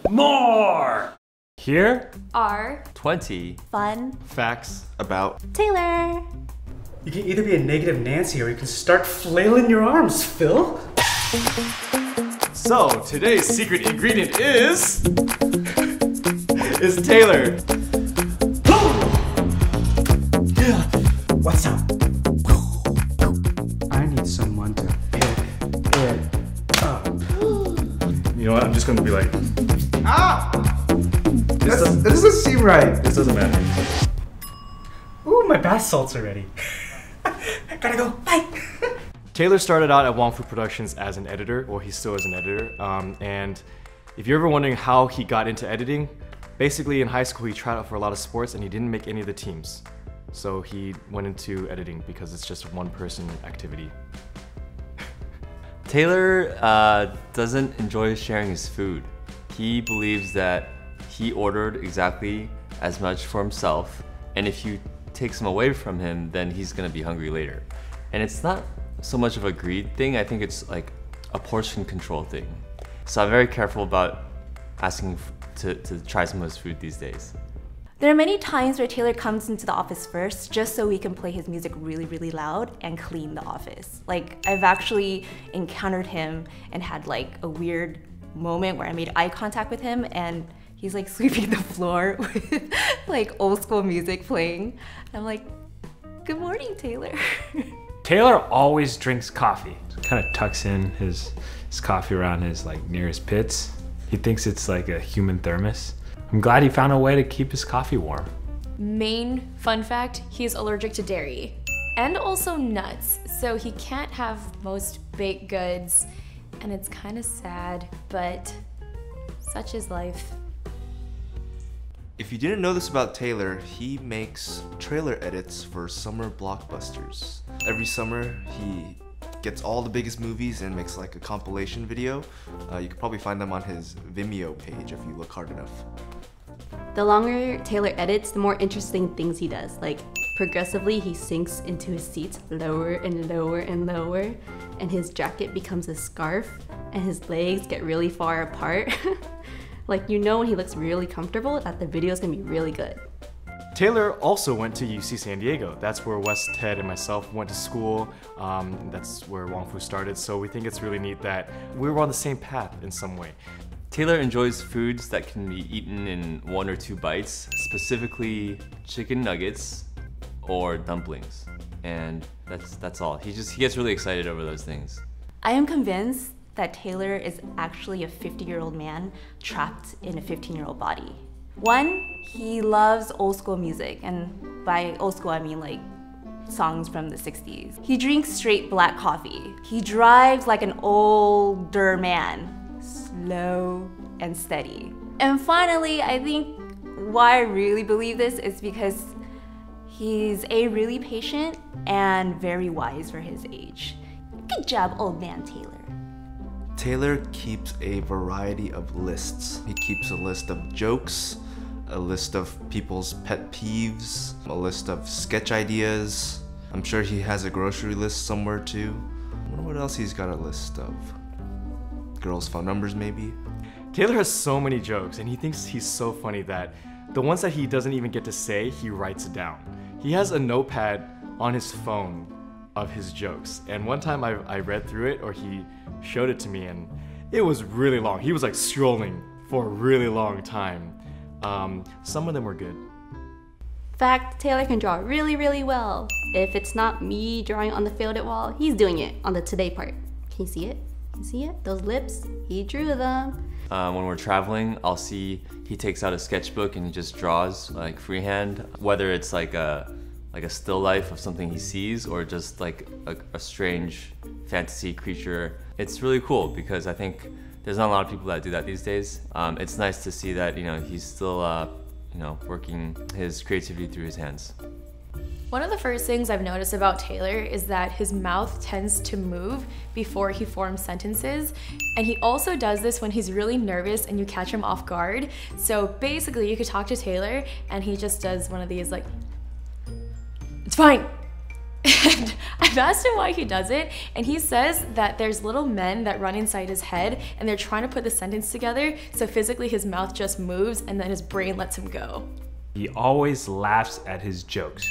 more. Here are 20 fun facts about Taylor. You can either be a negative Nancy or you can start flailing your arms, Phil. So today's secret ingredient is Taylor. What's up? I need someone to pick it up. You know what? I'm just gonna be like, ah! This doesn't seem right. This doesn't matter. Ooh, my bath salts are ready. Gotta go. Bye. Taylor started out at Wong Fu Productions as an editor, or he still is an editor. And if you're ever wondering how he got into editing, basically in high school he tried out for a lot of sports and he didn't make any of the teams. So he went into editing because it's just a one-person activity. Taylor doesn't enjoy sharing his food. He believes that he ordered exactly as much for himself, and if you take some away from him, then he's gonna be hungry later. And it's not so much of a greed thing, I think it's like a portion control thing. So I'm very careful about asking to try some of his food these days. There are many times where Taylor comes into the office first just so we can play his music really, really loud and clean the office. Like, I've actually encountered him and had like a weird moment where I made eye contact with him and he's like sweeping the floor with like old school music playing. I'm like, good morning, Taylor. Taylor always drinks coffee. Kind of tucks in his coffee around his like near his pits. He thinks it's like a human thermos. I'm glad he found a way to keep his coffee warm. Main fun fact, he's allergic to dairy and also nuts, so he can't have most baked goods, and it's kind of sad, but such is life. If you didn't know this about Taylor, he makes trailer edits for summer blockbusters. Every summer, he gets all the biggest movies and makes like a compilation video. You could probably find them on his Vimeo page if you look hard enough. The longer Taylor edits, the more interesting things he does. Like, progressively he sinks into his seats lower and lower and lower, and his jacket becomes a scarf, and his legs get really far apart. Like, you know when he looks really comfortable that the video's gonna be really good. Taylor also went to UC San Diego. That's where Wes, Ted, and myself went to school. That's where Wong Fu started, so we think it's really neat that we were on the same path in some way. Taylor enjoys foods that can be eaten in 1 or 2 bites, specifically chicken nuggets or dumplings. And that's all. He gets really excited over those things. I am convinced that Taylor is actually a 50-year-old man trapped in a 15-year-old body. One, he loves old school music, and by old school I mean like songs from the 60s. He drinks straight black coffee. He drives like an older man, slow and steady. And finally, I think why I really believe this is because he's really patient and very wise for his age. Good job, old man Taylor. Taylor keeps a variety of lists. He keeps a list of jokes, a list of people's pet peeves, a list of sketch ideas. I'm sure he has a grocery list somewhere too. I wonder what else he's got a list of. Girls' phone numbers maybe? Taylor has so many jokes and he thinks he's so funny that the ones that he doesn't even get to say, he writes it down. He has a notepad on his phone of his jokes, and one time I read through it, or he showed it to me, and it was really long. He was like scrolling for a really long time. Some of them were good. Fact, Taylor can draw really, really well. If it's not me drawing on the filled it wall, he's doing it on the today part. Can you see it? Can you see it? Those lips, he drew them. When we're traveling, I'll see he takes out a sketchbook and he just draws like freehand, whether it's like a still life of something he sees or just like a strange fantasy creature. It's really cool because I think there's not a lot of people that do that these days. It's nice to see that, you know, he's still working his creativity through his hands. One of the first things I've noticed about Taylor is that his mouth tends to move before he forms sentences, and he also does this when he's really nervous and you catch him off guard. So basically you could talk to Taylor and he just does one of these like, "It's fine, And I've asked him why he does it, and he says that there's little men that run inside his head and they're trying to put the sentence together, so physically his mouth just moves and then his brain lets him go. He always laughs at his jokes.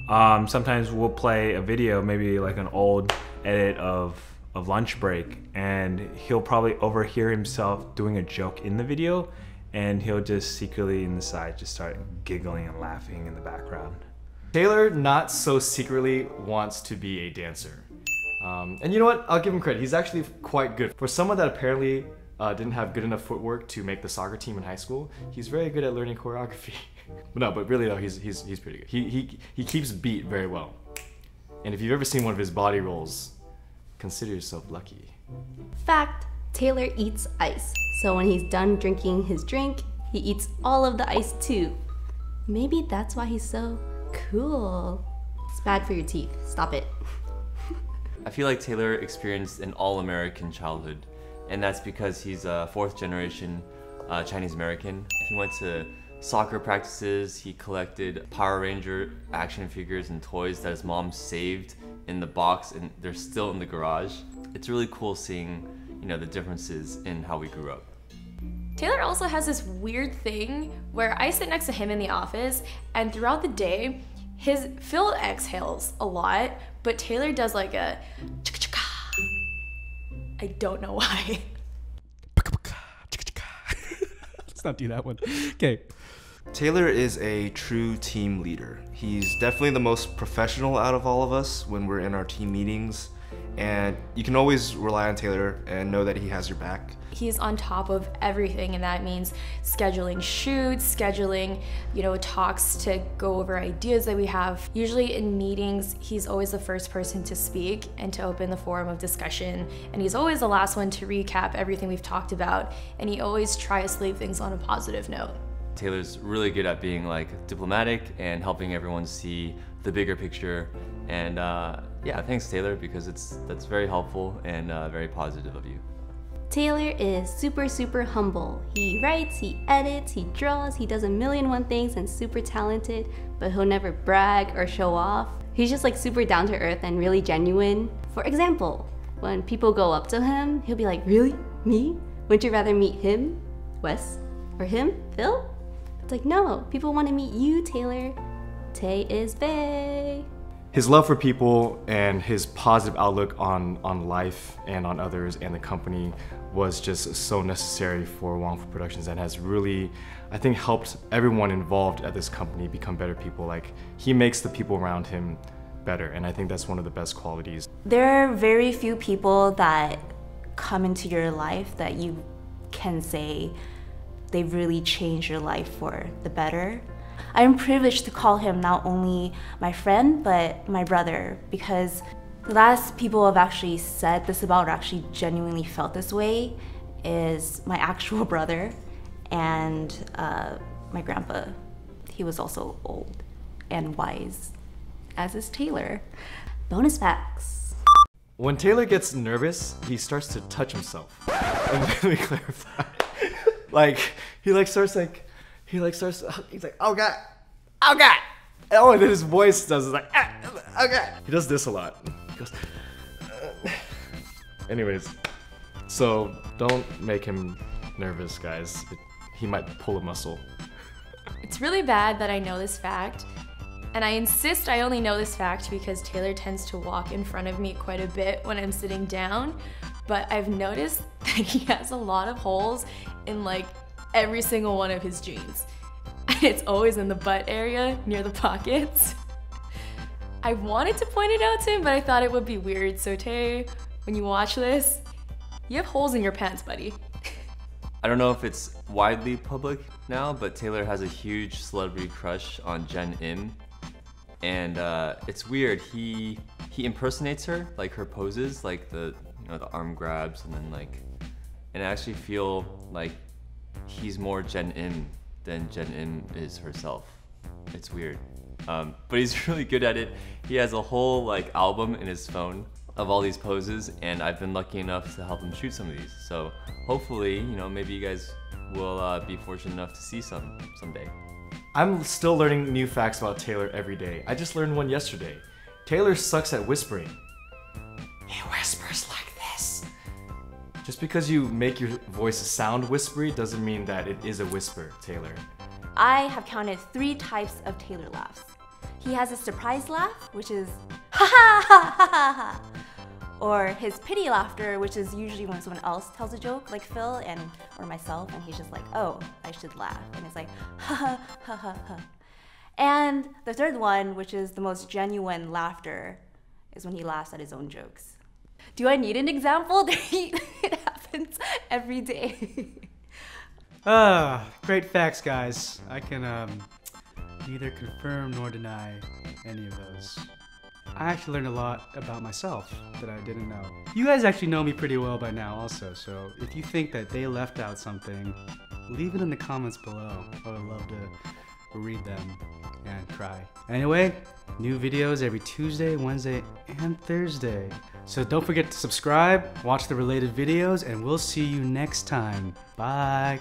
Sometimes we'll play a video, maybe like an old edit of lunch break, and he'll probably overhear himself doing a joke in the video, and he'll just secretly in the side just start giggling and laughing in the background. Taylor not so secretly wants to be a dancer. And you know what? I'll give him credit. He's actually quite good. For someone that apparently didn't have good enough footwork to make the soccer team in high school, he's very good at learning choreography. But really though, he's pretty good. He keeps beat very well. And if you've ever seen one of his body rolls, consider yourself lucky. Fact, Taylor eats ice. So when he's done drinking his drink, he eats all of the ice too. Maybe that's why he's so cool. It's bad for your teeth. Stop it. I feel like Taylor experienced an all-American childhood, and that's because he's a fourth generation Chinese American. He went to soccer practices, he collected Power Ranger action figures and toys that his mom saved in the box, and they're still in the garage. It's really cool seeing, you know, the differences in how we grew up. Taylor also has this weird thing where I sit next to him in the office, and throughout the day, Phil exhales a lot, but Taylor does like a chicka-chicka. I don't know why. Let's not do that one. Okay. Taylor is a true team leader. He's definitely the most professional out of all of us when we're in our team meetings, and you can always rely on Taylor and know that he has your back. He's on top of everything, and that means scheduling shoots, scheduling, talks to go over ideas that we have. Usually in meetings, he's always the first person to speak and to open the forum of discussion, and he's always the last one to recap everything we've talked about, and he always tries to leave things on a positive note. Taylor's really good at being like diplomatic and helping everyone see the bigger picture, and yeah, thanks Taylor, because that's very helpful and very positive of you. Taylor is super humble. He writes, he edits, he draws, he does a million and one things and super talented, but he'll never brag or show off. He's just like super down to earth and really genuine. For example, when people go up to him, he'll be like, really? Me? Wouldn't you rather meet him, Wes? Or him, Phil? It's like, no, people want to meet you, Taylor. Tay is bae. His love for people and his positive outlook on life and on others and the company was just so necessary for Wongfu Productions, and has really, I think, helped everyone involved at this company become better people. Like, he makes the people around him better, and I think that's one of the best qualities. There are very few people that come into your life that you can say they really changed your life for the better. I'm privileged to call him not only my friend, but my brother, because the last people I've actually said this about, or actually genuinely felt this way, is my actual brother and my grandpa. He was also old and wise, as is Taylor. Bonus facts. When Taylor gets nervous, he starts to touch himself. And let me clarify. He's like, oh God, oh God. Oh, and then his voice does like, oh God. He does this a lot. He goes, anyways, so don't make him nervous, guys. He might pull a muscle. It's really bad that I know this fact, and I insist I only know this fact because Taylor tends to walk in front of me quite a bit when I'm sitting down, but I've noticed that he has a lot of holes in like every single one of his jeans. And it's always in the butt area near the pockets. I wanted to point it out to him, but I thought it would be weird. So Tay, when you watch this, you have holes in your pants, buddy. I don't know if it's widely public now, but Taylor has a huge celebrity crush on Jen Im. And it's weird, he impersonates her, like her poses, like the arm grabs, and then and I actually feel like he's more Jen Im than Jen Im is herself. It's weird. But he's really good at it. He has a whole album in his phone of all these poses, and I've been lucky enough to help him shoot some of these. So hopefully, maybe you guys will be fortunate enough to see some someday. I'm still learning new facts about Taylor every day. I just learned one yesterday. Taylor sucks at whispering. He whispers like this. Just because you make your voice sound whispery doesn't mean that it is a whisper, Taylor. I have counted 3 types of Taylor laughs. He has a surprise laugh, which is ha ha ha ha ha ha. Or his pity laughter, which is usually when someone else tells a joke, like Phil or myself, and he's just like, oh, I should laugh. And it's like, ha ha ha ha ha. And the third one, which is the most genuine laughter, is when he laughs at his own jokes. Do I need an example? It happens every day. Great facts, guys. I can neither confirm nor deny any of those. I actually learned a lot about myself that I didn't know. You guys actually know me pretty well by now also, so if you think that they left out something, leave it in the comments below. I would love to read them and cry. Anyway, new videos every Tuesday, Wednesday, and Thursday. So don't forget to subscribe, watch the related videos, and we'll see you next time. Bye!